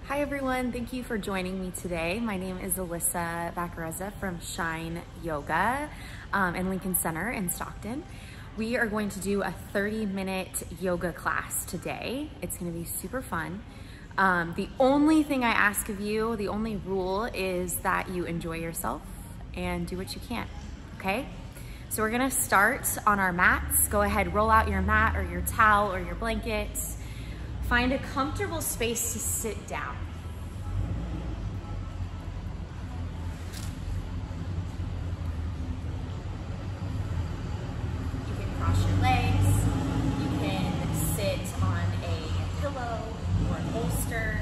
Hi everyone, thank you for joining me today. My name is Alyssa Vacarezza from Shine Yoga in Lincoln Center in Stockton. We are going to do a 30-minute yoga class today. It's going to be super fun. The only thing I ask of you, the only rule is that you enjoy yourself and do what you can, okay? So we're gonna start on our mats. Go ahead, roll out your mat or your towel or your blanket. Find a comfortable space to sit down. You can cross your legs. You can sit on a pillow or a bolster.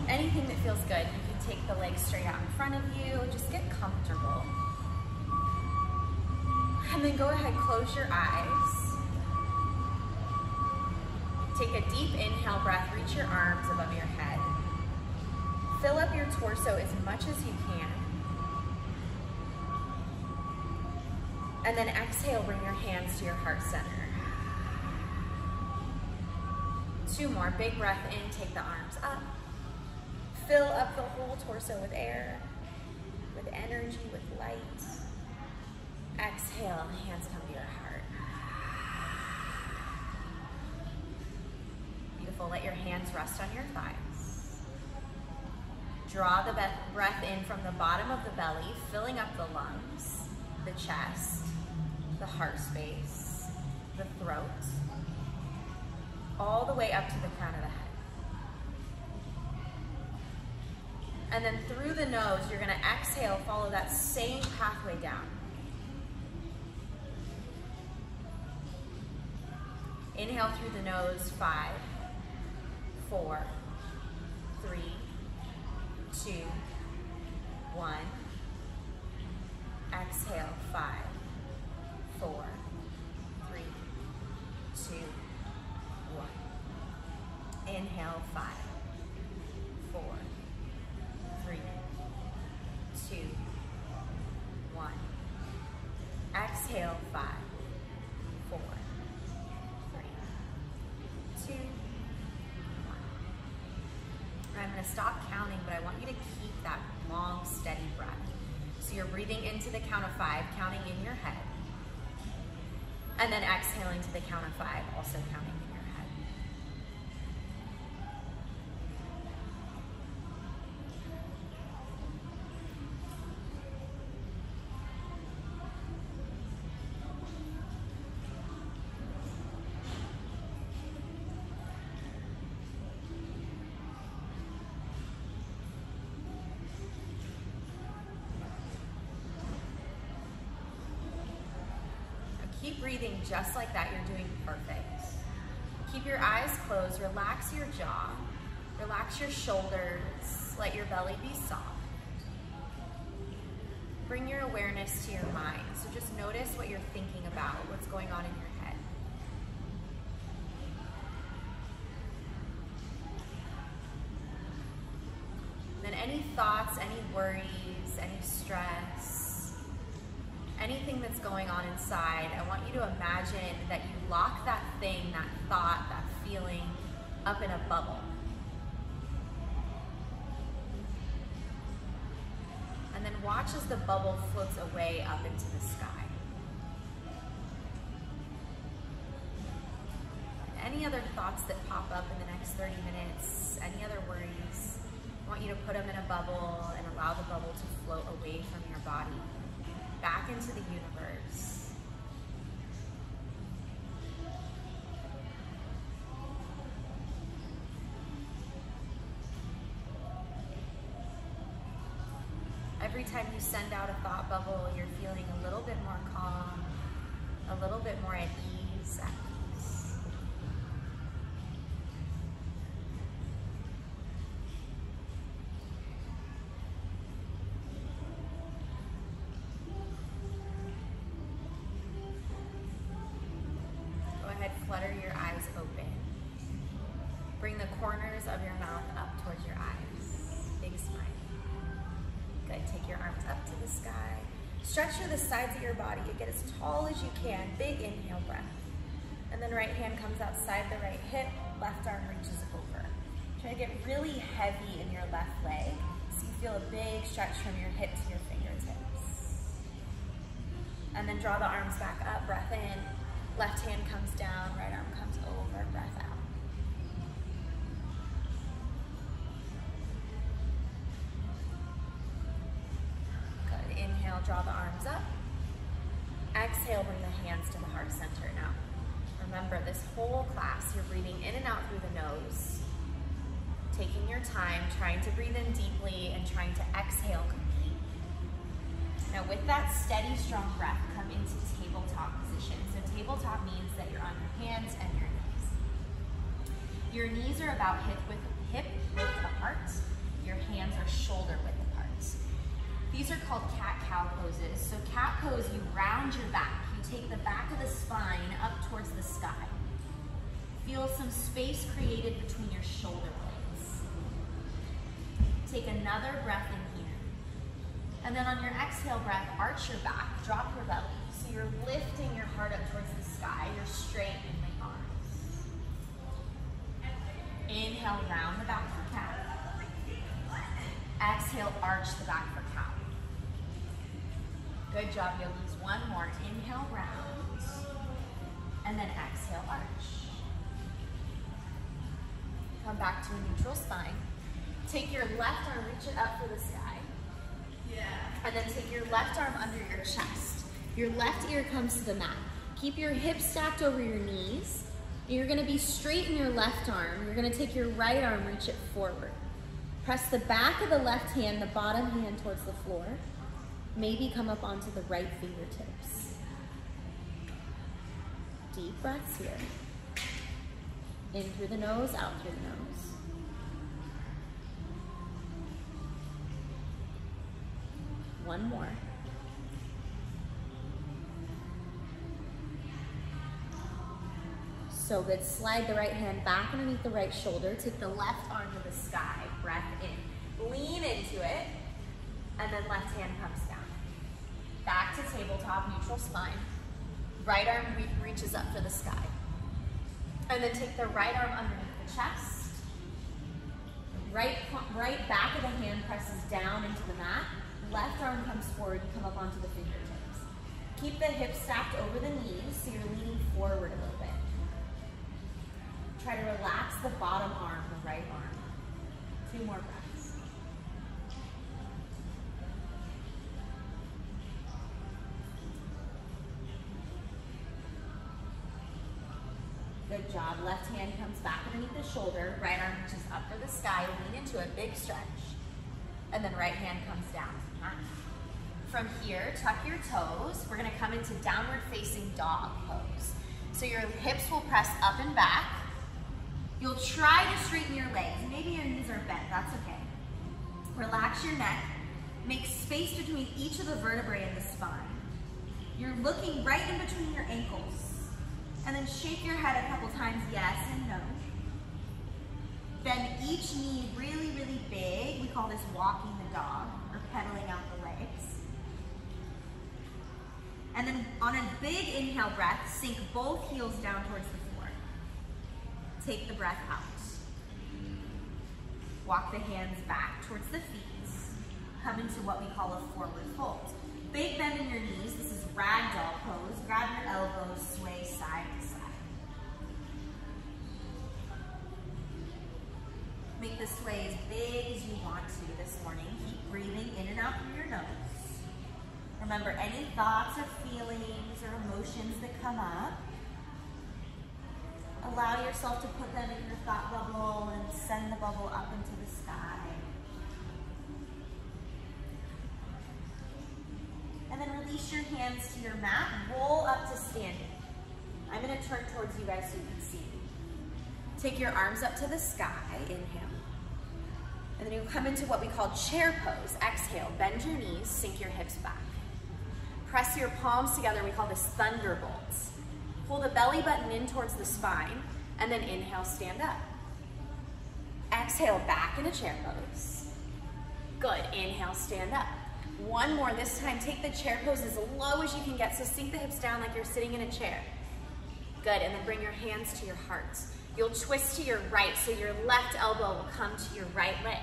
Anything that feels good. You can take the legs straight out in front of you. Just get comfortable. And then go ahead, close your eyes. Take a deep inhale breath, reach your arms above your head. Fill up your torso as much as you can. And then exhale, bring your hands to your heart center. 2 more, big breath in, take the arms up. Fill up the whole torso with air, with energy, with light. Exhale, hands come to your heart. Beautiful, let your hands rest on your thighs. Draw the breath in from the bottom of the belly, filling up the lungs, the chest, the heart space, the throat, all the way up to the crown of the head. And then through the nose, you're gonna exhale, follow that same pathway down. Inhale through the nose, 5, 4, 3, 2, 1. Exhale, 5, 4, 3, 2, 1. Inhale, 5, 4, 3, 2, 1. Exhale, 5, 4, 2, 1. I'm going to stop counting, but I want you to keep that long, steady breath. So you're breathing into the count of 5, counting in your head. And then exhaling to the count of 5, also counting in your head. Keep breathing just like that, you're doing perfect. Keep your eyes closed, relax your jaw, relax your shoulders, let your belly be soft. Bring your awareness to your mind, so just notice what you're thinking about, what's going on in your head. And then any thoughts, any worries, any stress, anything that's going on inside, I want you to imagine that you lock that thing, that thought, that feeling up in a bubble. And then watch as the bubble floats away up into the sky. And any other thoughts that pop up in the next 30 minutes, any other worries, I want you to put them in a bubble and allow the bubble to float away from your body, back into the universe. Every time you send out a thought bubble, you're feeling a little bit more calm, a little bit more at ease, at peace. Flutter your eyes open. Bring the corners of your mouth up towards your eyes. Big smile. Good. Take your arms up to the sky. Stretch through the sides of your body. You get as tall as you can. Big inhale breath. And then right hand comes outside the right hip, left arm reaches over. Try to get really heavy in your left leg so you feel a big stretch from your hip to your fingertips. And then draw the arms back up, breath in, left hand comes down, right arm comes over, breath out. Good, inhale, draw the arms up. Exhale, bring the hands to the heart center now. Remember, this whole class, you're breathing in and out through the nose, taking your time, trying to breathe in deeply and trying to exhale completely. Now with that steady, strong breath, come into tabletop position. So tabletop means that you're on your hands and your knees. Your knees are about hip width apart. Your hands are shoulder width apart. These are called cat-cow poses. So cat pose, you round your back. You take the back of the spine up towards the sky. Feel some space created between your shoulder blades. Take another breath in here. And then on your exhale breath, arch your back, drop your belly. So you're lifting your heart up towards the sky. You're straight in the arms. Inhale, round the back for cat. Exhale, arch the back for cow. Good job, yogis. One more. Inhale, round. And then exhale, arch. Come back to a neutral spine. Take your left arm, reach it up for the sky. Yeah. And then take your left arm under your chest. Your left ear comes to the mat. Keep your hips stacked over your knees. You're gonna be straight in your left arm. You're gonna take your right arm, reach it forward. Press the back of the left hand, the bottom hand towards the floor. Maybe come up onto the right fingertips. Deep breaths here. In through the nose, out through the nose. One more. So good. Slide the right hand back underneath the right shoulder. Take the left arm to the sky. Breath in. Lean into it. And then left hand comes down. Back to tabletop, neutral spine. Right arm reaches up for the sky. And then take the right arm underneath the chest. Right back of the hand presses down into the mat. Left arm comes forward, you come up onto the fingertips. Keep the hips stacked over the knees so you're leaning forward a little bit. Try to relax the bottom arm, the right arm. 2 more breaths. Good job. Left hand comes back underneath the shoulder. Right arm reaches up for the sky. Lean into a big stretch. And then right hand comes down. From here, tuck your toes. We're gonna come into downward facing dog pose. So your hips will press up and back. You'll try to straighten your legs. Maybe your knees are bent, that's okay. Relax your neck. Make space between each of the vertebrae in the spine. You're looking right in between your ankles. And then shake your head a couple times, yes and no. Bend each knee really, really big. We call this walking the dog, or pedaling out the legs. And then on a big inhale breath, sink both heels down towards the floor. Take the breath out. Walk the hands back towards the feet. Come into what we call a forward fold. Big bend in your knees. This is ragdoll pose. Grab your elbows, sway side to side. Make the sway as big as you want to this morning. Keep breathing in and out through your nose. Remember, any thoughts or feelings or emotions that come up, allow yourself to put them in your thought bubble and send the bubble up into the sky. And then release your hands to your mat, roll up to standing. I'm gonna turn towards you guys so you can see me. Take your arms up to the sky, inhale. And then you'll come into what we call chair pose. Exhale, bend your knees, sink your hips back. Press your palms together, we call this thunderbolts. Pull the belly button in towards the spine, and then inhale, stand up. Exhale, back into chair pose. Good, inhale, stand up. One more, this time take the chair pose as low as you can get, so sink the hips down like you're sitting in a chair. Good, and then bring your hands to your heart. You'll twist to your right, so your left elbow will come to your right leg.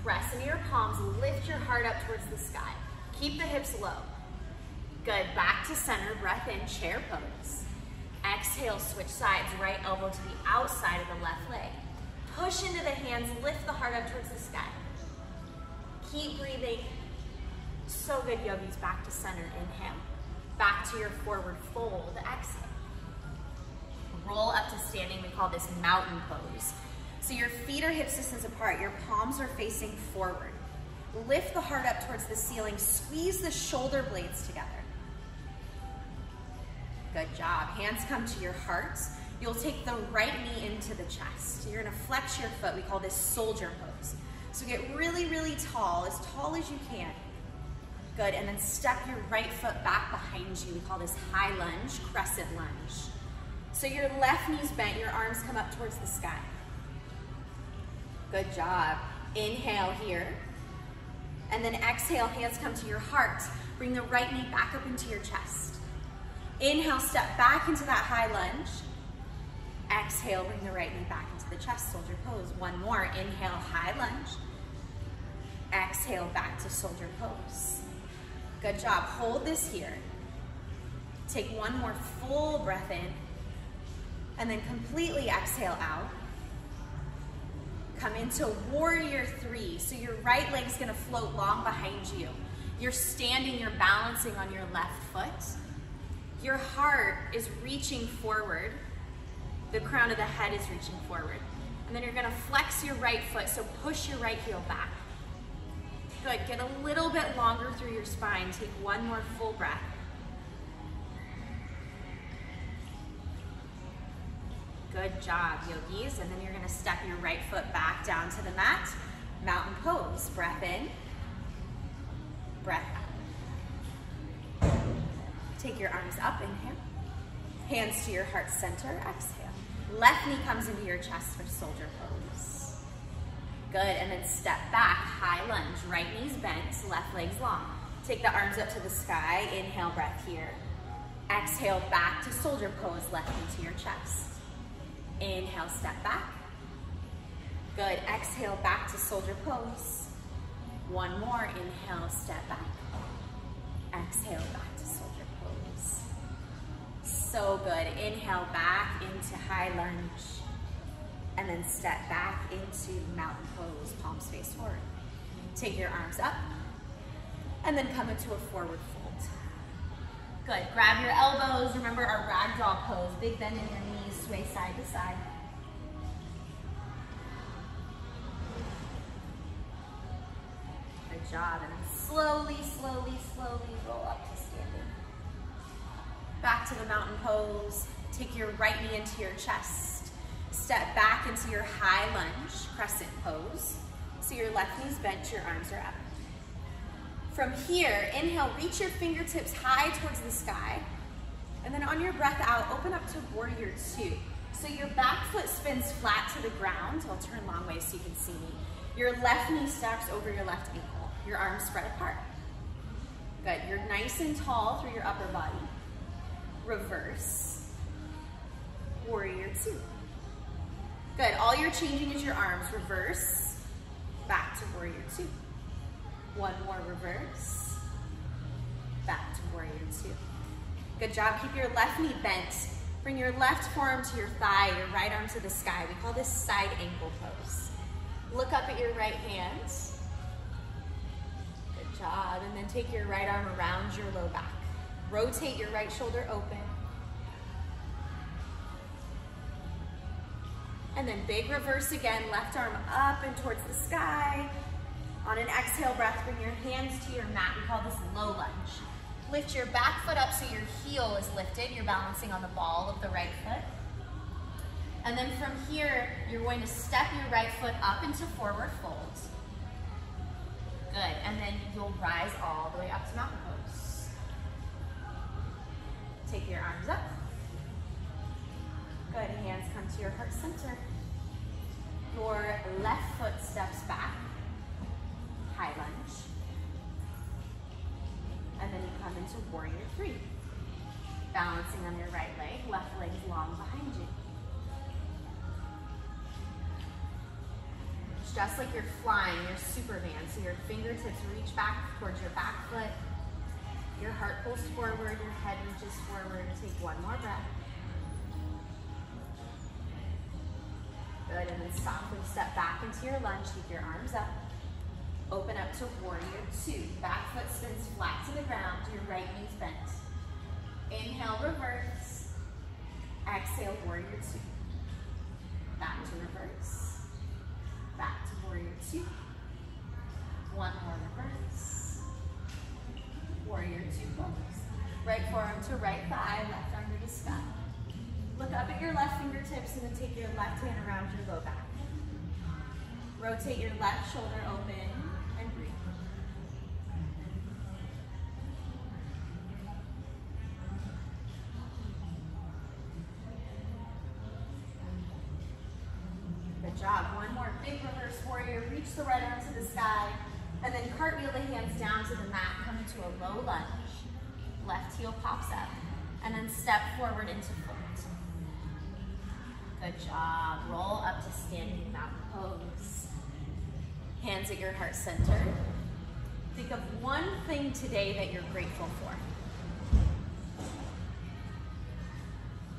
Press into your palms, lift your heart up towards the sky. Keep the hips low. Good, back to center, breath in, chair pose. Exhale, switch sides, right elbow to the outside of the left leg. Push into the hands, lift the heart up towards the sky. Keep breathing. So good, yogis, back to center, inhale. Back to your forward fold, exhale. Roll up to standing, we call this mountain pose. So your feet are hip distance apart, your palms are facing forward. Lift the heart up towards the ceiling, squeeze the shoulder blades together. Good job, hands come to your heart. You'll take the right knee into the chest. You're gonna flex your foot, we call this soldier pose. So get really, really tall as you can. Good, and then step your right foot back behind you. We call this high lunge, crescent lunge. So your left knee's bent, your arms come up towards the sky. Good job. Inhale here. And then exhale, hands come to your heart. Bring the right knee back up into your chest. Inhale, step back into that high lunge. Exhale, bring the right knee back into the chest, soldier pose. One more, inhale, high lunge. Exhale, back to soldier pose. Good job, hold this here. Take one more full breath in, and then completely exhale out. Come into warrior three. So your right leg's gonna float long behind you. You're standing, you're balancing on your left foot. Your heart is reaching forward. The crown of the head is reaching forward. And then you're gonna flex your right foot, so push your right heel back. Good, get a little bit longer through your spine. Take one more full breath. Good job, yogis. And then you're gonna step your right foot back down to the mat. Mountain pose, breath in, breath out. Take your arms up, inhale. Hands to your heart center, exhale. Left knee comes into your chest for soldier pose. Good, and then step back, high lunge. Right knee's bent, left leg's long. Take the arms up to the sky, inhale, breath here. Exhale, back to soldier pose, left knee to your chest. Inhale, step back. Good, exhale, back to soldier pose. One more, inhale, step back. Exhale, back to soldier pose. So good, inhale, back into high lunge. And then step back into mountain pose, palms face forward. Take your arms up, and then come into a forward fold. Good, grab your elbows. Remember our ragdoll pose, big bend in your knees, sway side to side. Good job, and then slowly, slowly, slowly roll up to standing. Back to the mountain pose. Take your right knee into your chest. Step back into your high lunge, crescent pose. So your left knee's bent, your arms are up. From here, inhale, reach your fingertips high towards the sky. And then on your breath out, open up to warrior two. So your back foot spins flat to the ground. I'll turn long way so you can see me. Your left knee stacks over your left ankle. Your arms spread apart. Good, you're nice and tall through your upper body. Reverse, warrior two. Good, all you're changing is your arms. Reverse, back to warrior two. One more reverse, back to warrior two. Good job, keep your left knee bent. Bring your left forearm to your thigh, your right arm to the sky. We call this side ankle pose. Look up at your right hand. Good job, and then take your right arm around your low back. Rotate your right shoulder open. And then big reverse again, left arm up and towards the sky. On an exhale breath, bring your hands to your mat. We call this low lunge. Lift your back foot up so your heel is lifted. You're balancing on the ball of the right foot. And then from here, you're going to step your right foot up into forward fold. Good, and then you'll rise all the way up to mountain pose. Take your arms up. Good, hands come to your heart center. Your left foot steps back, high lunge. And then you come into warrior three. Balancing on your right leg, left leg's long behind you. just like you're flying, you're Superman. So your fingertips reach back towards your back foot. Your heart pulls forward, your head reaches forward. Take one more breath. Good, and then softly step back into your lunge. Keep your arms up. Open up to warrior two. Back foot spins flat to the ground. Your right knee's bent. Inhale, reverse. Exhale, warrior two. Back to reverse. Back to warrior two. One more reverse. Warrior two pose. Right forearm to right thigh, left arm to the sky. Look up at your left fingertips and then take your left hand around your low back. Rotate your left shoulder open and breathe. Good job. One more big reverse warrior. Reach the right arm to the sky and then cartwheel the hands down to the mat. Come into a low lunge. Left heel pops up and then step forward into fold. Good job. Roll up to standing mountain pose. Hands at your heart center. Think of one thing today that you're grateful for.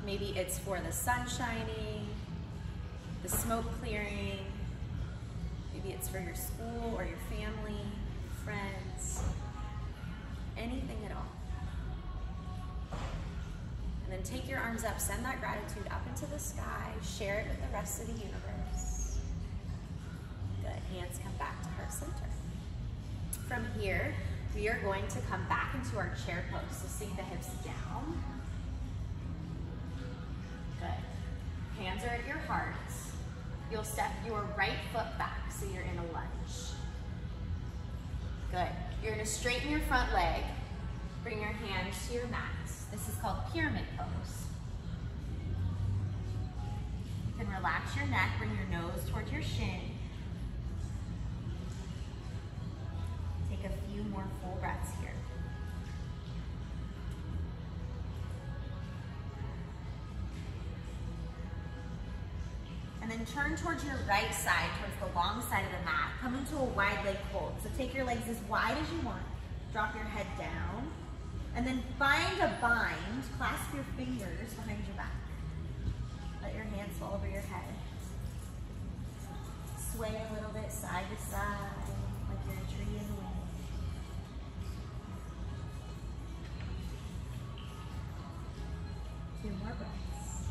Maybe it's for the sun shining, the smoke clearing. Maybe it's for your school or your family, friends, anything at all. And then take your arms up, send that gratitude up into the sky, share it with the rest of the universe. Good, hands come back to heart center. From here, we are going to come back into our chair pose. So sink the hips down. Good. Hands are at your heart. You'll step your right foot back, so you're in a lunge. Good. You're gonna straighten your front leg. Bring your hands to your mat. This is called pyramid pose. You can relax your neck, bring your nose towards your shin. Take a few more full breaths here. And then turn towards your right side, towards the long side of the mat. Come into a wide leg hold. So take your legs as wide as you want. Drop your head down. And then find a bind, clasp your fingers behind your back. Let your hands fall over your head. Sway a little bit side to side, like you're a tree in the wind. Two more breaths.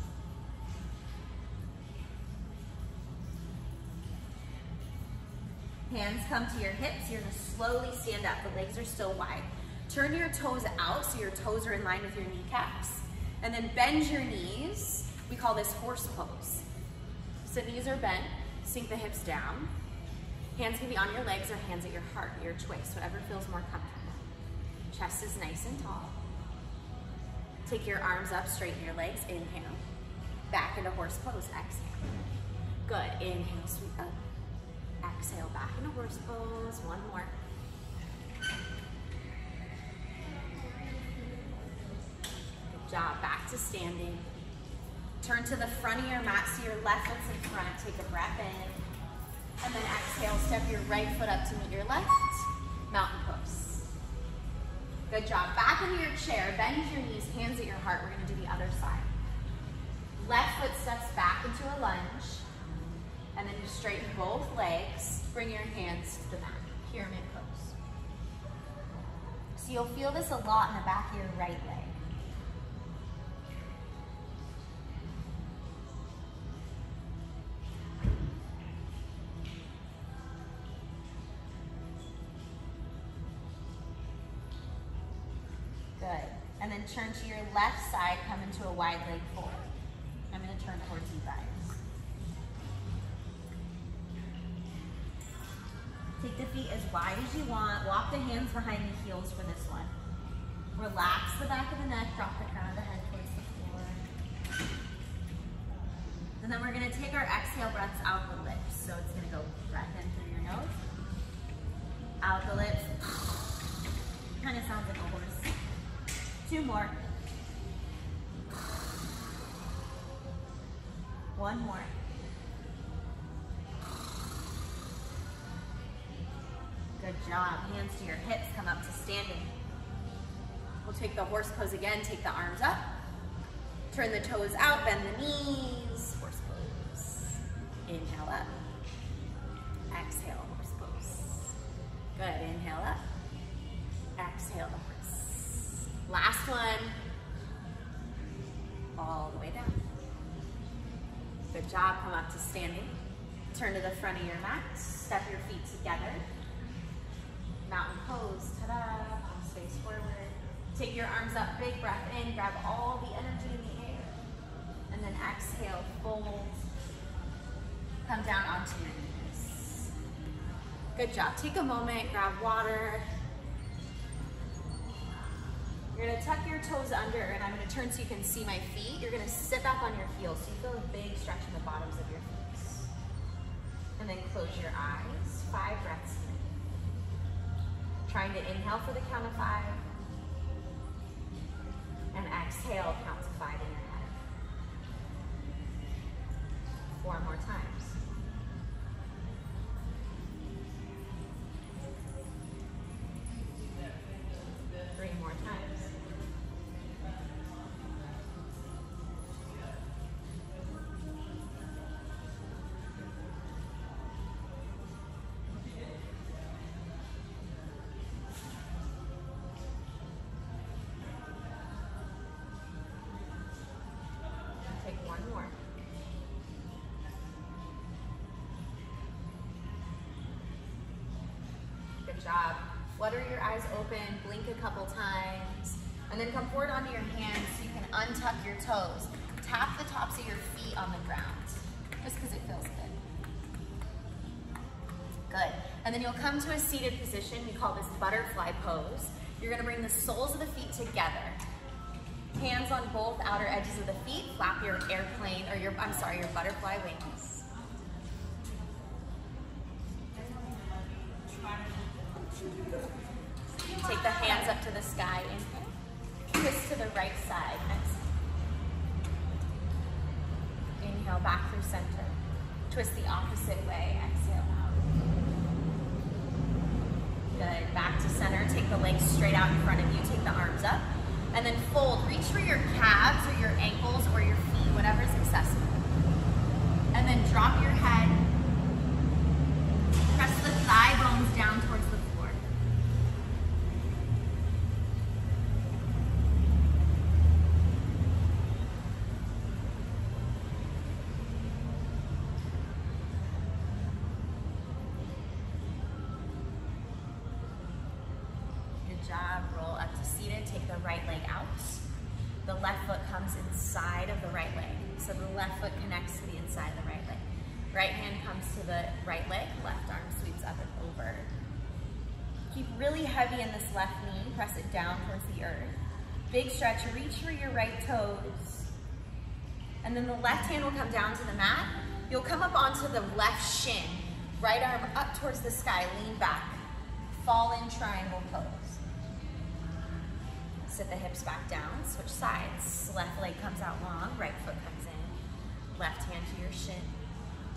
Hands come to your hips. You're gonna slowly stand up. The legs are still wide. Turn your toes out so your toes are in line with your kneecaps. And then bend your knees. We call this horse pose. So knees are bent, sink the hips down. Hands can be on your legs or hands at your heart, your choice, whatever feels more comfortable. Chest is nice and tall. Take your arms up, straighten your legs, inhale. Back into horse pose, exhale. Good, inhale, sweep up. Exhale, back into horse pose, one more. Job, back to standing. Turn to the front of your mat so your left foot's in front. Take a breath in. And then exhale, step your right foot up to meet your left. Mountain pose. Good job. Back into your chair. Bend your knees, hands at your heart. We're going to do the other side. Left foot steps back into a lunge. And then you straighten both legs. Bring your hands to the mat. Pyramid pose. So you'll feel this a lot in the back of your right leg. Good. And then turn to your left side, come into a wide leg fold. I'm going to turn towards you guys. Take the feet as wide as you want. Walk the hands behind the heels for this one. Relax the back of the neck, drop the crown of the head towards the floor. And then we're going to take our exhale breaths out the lips. So it's going to go breath in through your nose, out the lips. Kind of sounds like a horse. Two more. One more. job. Hands to your hips, come up to standing. We'll take the horse pose again, take the arms up. Turn the toes out, bend the knees, horse pose. Inhale up. Exhale, horse pose. Good, inhale up. Exhale the horse. Last one. All the way down. Good job, come up to standing. Turn to the front of your mat, step your feet together. Mountain pose, ta-da, palms face forward. Take your arms up, big breath in, grab all the energy in the air. And then exhale, fold. Come down onto your knees. Good job. Take a moment, grab water. You're gonna tuck your toes under, and I'm gonna turn so you can see my feet. You're gonna sit back on your heels, so you feel a big stretch in the bottoms of your feet. And then close your eyes, 5 breaths in. Trying to inhale for the count of 5. And exhale, count to 5 in your head. 4 more times. 3 more times. Take 1 more. Good job. Flutter your eyes open, blink a couple times, and then come forward onto your hands so you can untuck your toes. Tap the tops of your feet on the ground, just because it feels good. Good. And then you'll come to a seated position. We call this butterfly pose. You're gonna bring the soles of the feet together. Hands on both outer edges of the feet. Flap your airplane, or your butterfly wings. Take the hands up to the sky. Inhale. Twist to the right side. Exhale. Inhale back through center. Twist the opposite way. Exhale out. Good. Back to center. Take the legs straight out in front of you. Take the arms up. And then fold. Reach for your calves or your ankles or your feet, whatever's accessible. And then drop your head. Press the thigh bones down towards the floor. Good job. Roll up to seated. Take the right leg out. The left foot comes inside of the right leg. So the left foot connects to the inside of the right leg. Right hand comes to the right leg. Left arm sweeps up and over. Keep really heavy in this left knee. Press it down towards the earth. Big stretch. Reach for your right toes. And then the left hand will come down to the mat. You'll come up onto the left shin. Right arm up towards the sky. Lean back. Fall in triangle pose. Sit the hips back down, switch sides. Left leg comes out long, right foot comes in. Left hand to your shin,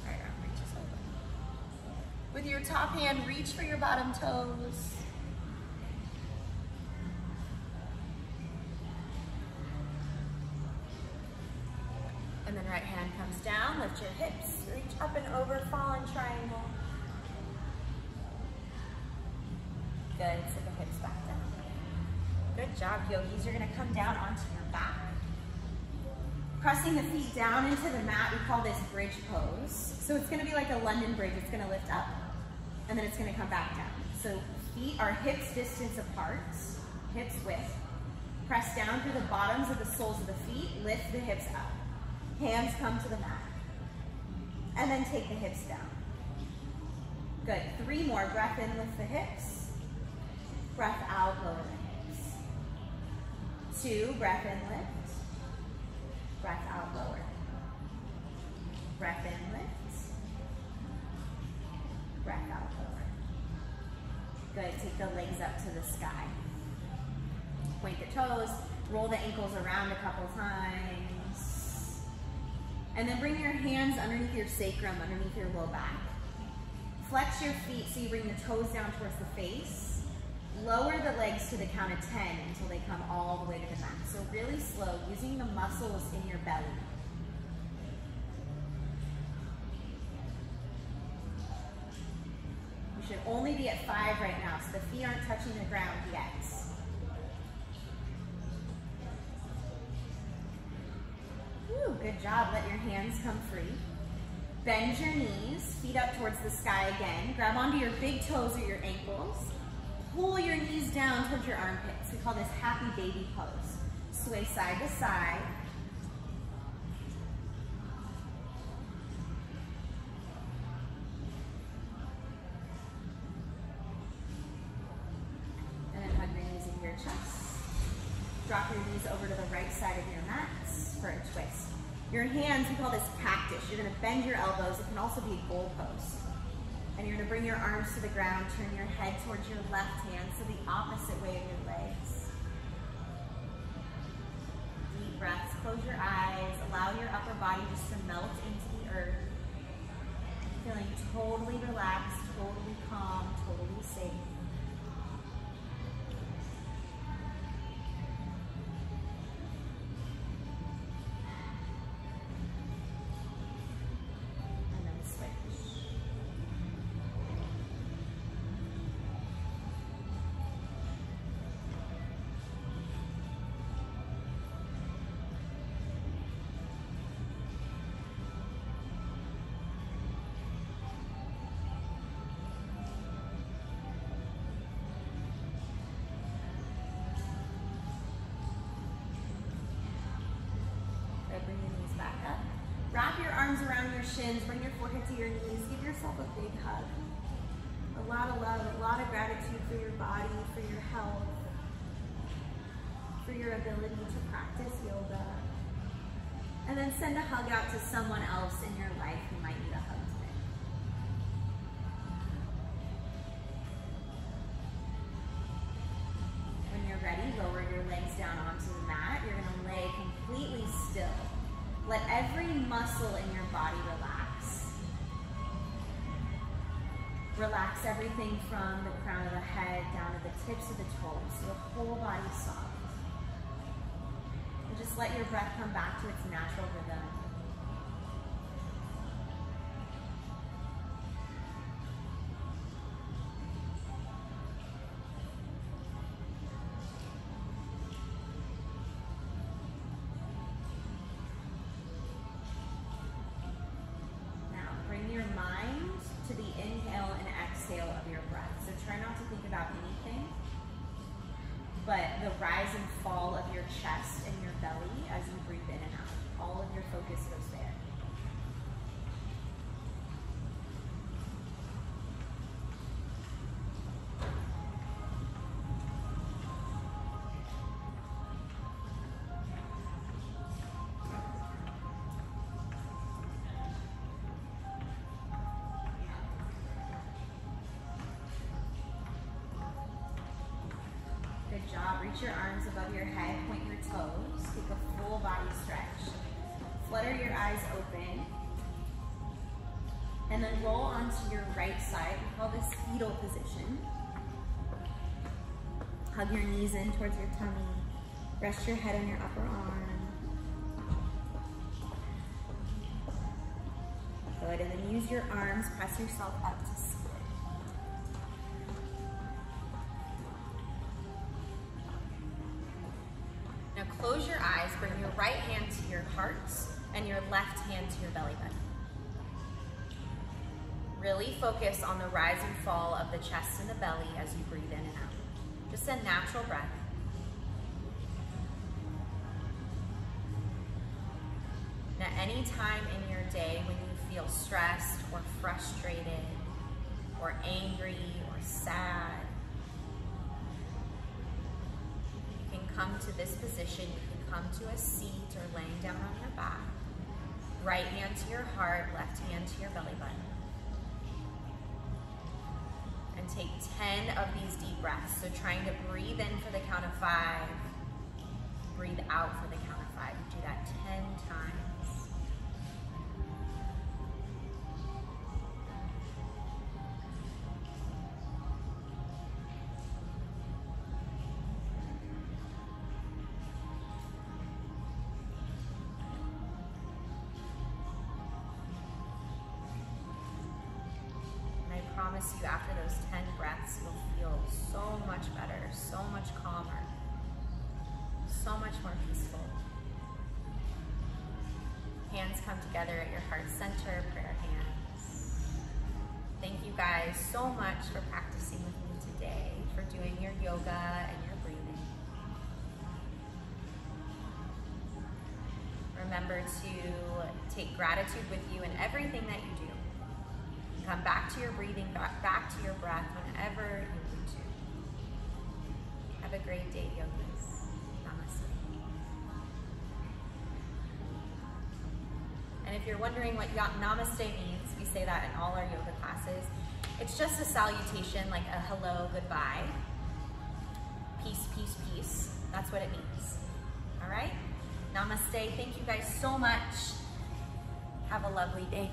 right arm reaches over. With your top hand, reach for your bottom toes. And then right hand comes down, lift your hips, reach up and over, fall in triangle. Good, sit the hips back down. Good job, yogis. You're gonna come down onto your back. Pressing the feet down into the mat, we call this bridge pose. So it's gonna be like a London bridge. It's gonna lift up, and then it's gonna come back down. So feet are hips distance apart, hips width. Press down through the bottoms of the soles of the feet, lift the hips up. Hands come to the mat. And then take the hips down. Good, 3 more. Breath in, lift the hips. Breath out, lower the hips. 2, breath in, lift. Breath out, lower. Breath in, lift. Breath out, lower. Good, take the legs up to the sky. Point the toes, roll the ankles around a couple times. And then bring your hands underneath your sacrum, underneath your low back. Flex your feet so you bring the toes down towards the face. Lower the legs to the count of 10 until they come all the way to the mat. So really slow, using the muscles in your belly. You should only be at 5 right now, so the feet aren't touching the ground yet. Woo, good job. Let your hands come free. Bend your knees, feet up towards the sky again. Grab onto your big toes or your ankles. Pull your knees down towards your armpits. We call this happy baby pose. Sway side to side. And then hug your knees into your chest. Drop your knees over to the right side of your mats for a twist. Your hands, we call this cactus. You're gonna bend your elbows. It can also be a goalpost. And you're gonna bring your arms to the ground, turn your head towards your left hand, so the opposite way of your legs. Deep breaths, close your eyes, allow your upper body just to melt into the earth. Feeling totally relaxed, totally calm, totally safe. Bring your knees back up. Wrap your arms around your shins, bring your forehead to your knees, give yourself a big hug. A lot of love, a lot of gratitude for your body, for your health, for your ability to practice yoga. And then send a hug out to someone else in your life who might need a hug today. When you're ready, lower your legs down onto the mat. You're gonna lay completely still. Let every muscle in your body relax. Relax everything from the crown of the head down to the tips of the toes, so the whole body soft. And just let your breath come back to its natural rhythm. Bring your mind to the inhale and exhale of your breath. So try not to think about anything, but the rise and fall of your chest and your belly as you breathe in and out. All of your focus goes there. Good job. Reach your arms above your head, point your toes, take a full body stretch. Flutter your eyes open. And then roll onto your right side. We call this fetal position. Hug your knees in towards your tummy. Rest your head on your upper arm. Good, and then use your arms, press yourself up to split. Now close your eyes, bring your right hand to your heart and your left hand to your belly button. Really focus on the rise and fall of the chest and the belly as you breathe in and out. Just a natural breath. Now any time in your day when you feel stressed or frustrated or angry or sad, come to this position. You can come to a seat or laying down on your back. Right hand to your heart, left hand to your belly button. And take 10 of these deep breaths. So trying to breathe in for the count of 5, breathe out for the count of 5. Do that 10 times. promise you after those 10 breaths, you'll feel so much better, so much calmer, so much more peaceful. Hands come together at your heart center, prayer hands. Thank you guys so much for practicing with me today, for doing your yoga and your breathing. Remember to take gratitude with you in everything that you do. Come back to your breathing, back to your breath whenever you need to. Have a great day, yogis. Namaste. And if you're wondering what namaste means, we say that in all our yoga classes. It's just a salutation, like a hello, goodbye. Peace, peace, peace. That's what it means. All right? Namaste. Thank you guys so much. Have a lovely day.